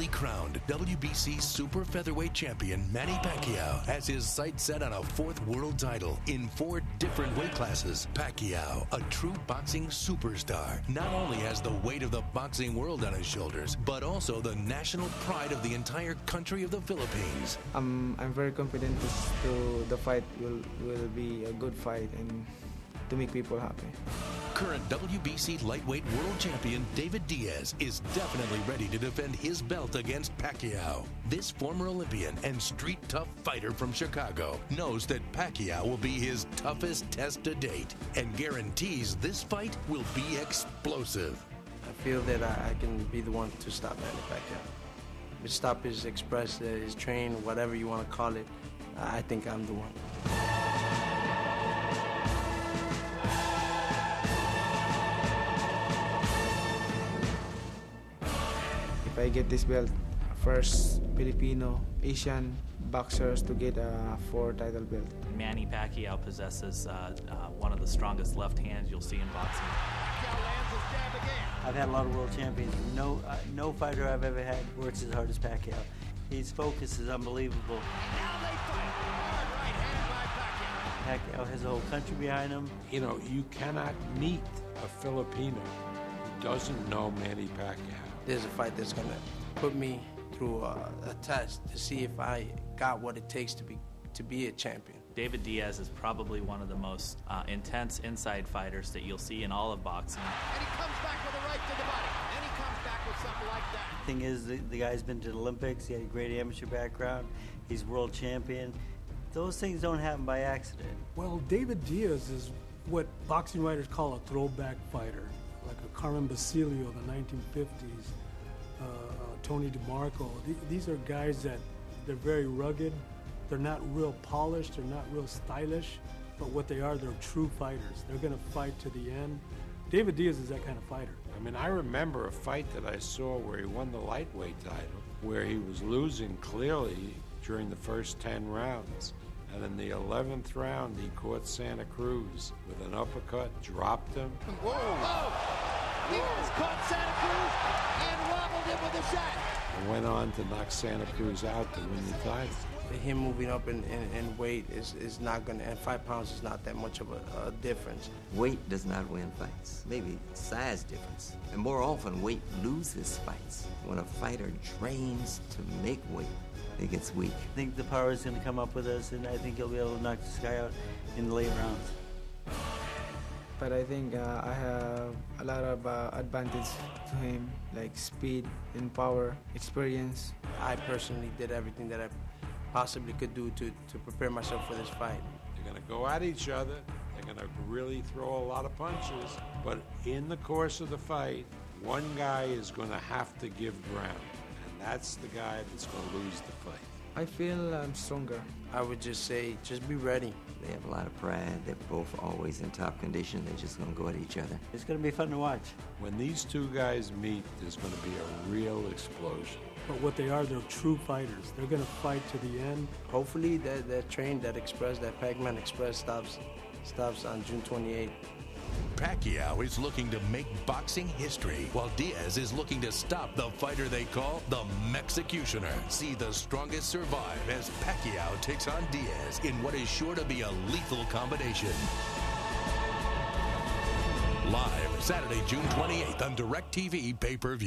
newly crowned WBC super featherweight champion Manny Pacquiao has his sights set on a fourth world title in 4 different weight classes. Pacquiao, a true boxing superstar, not only has the weight of the boxing world on his shoulders, but also the national pride of the entire country of the Philippines. I'm very confident the fight will be a good fight and to make people happy. Current WBC lightweight world champion David Diaz is definitely ready to defend his belt against Pacquiao. This former Olympian and street tough fighter from Chicago knows that Pacquiao will be his toughest test to date and guarantees this fight will be explosive. I feel that I can be the one to stop Manny Pacquiao. Stop his express, his train, whatever you want to call it. I think I'm the one. If I get this belt, first Filipino, Asian boxers to get a 4 title belt. Manny Pacquiao possesses one of the strongest left hands you'll see in boxing. Pacquiao lands his jab again. I've had a lot of world champions. No fighter I've ever had works as hard as Pacquiao. His focus is unbelievable. Now they fight. Hard right hand by Pacquiao. Pacquiao has a whole country behind him. You know, you cannot meet a Filipino who doesn't know Manny Pacquiao. There's a fight that's going to put me through a test to see if I got what it takes to be a champion. David Diaz is probably one of the most intense inside fighters that you'll see in all of boxing. And he comes back with a right to the body. And he comes back with something like that. Thing is, the guy's been to the Olympics. He had a great amateur background. He's world champion. Those things don't happen by accident. Well, David Diaz is what boxing writers call a throwback fighter, like a Carmen Basilio of the 1950s, Tony DeMarco. These are guys that they're very rugged. They're not real polished. They're not real stylish. But what they are, they're true fighters. They're going to fight to the end. David Diaz is that kind of fighter. I mean, I remember a fight that I saw where he won the lightweight title, where he was losing clearly during the first 10 rounds. And in the 11th round, he caught Santa Cruz with an uppercut, dropped him. Whoa! Oh. Diaz caught Santa Cruz and wobbled him with a shot. And went on to knock Santa Cruz out to win the title. Him moving up in weight is not going to, and 5 pounds is not that much of a difference. Weight does not win fights. Maybe size difference. And more often, weight loses fights. When a fighter trains to make weight, it gets weak. I think the power is going to come up with us, and I think he'll be able to knock this guy out in the late rounds. But I think I have a lot of advantage to him, like speed and power, experience. I personally did everything that I possibly could do to prepare myself for this fight. They're going to go at each other. They're going to really throw a lot of punches. But in the course of the fight, one guy is going to have to give ground. And that's the guy that's going to lose the fight. I feel I'm stronger. I would just say, just be ready. They have a lot of pride. They're both always in top condition. They're just going to go at each other. It's going to be fun to watch. When these two guys meet, there's going to be a real explosion. But what they are, they're true fighters. They're going to fight to the end. Hopefully that train, that express, that Pac-Man Express stops on June 28th. Pacquiao is looking to make boxing history, while Diaz is looking to stop the fighter they call the Mexicutioner. See the strongest survive as Pacquiao takes on Diaz in what is sure to be a lethal combination. Live Saturday, June 28th on DirecTV pay-per-view.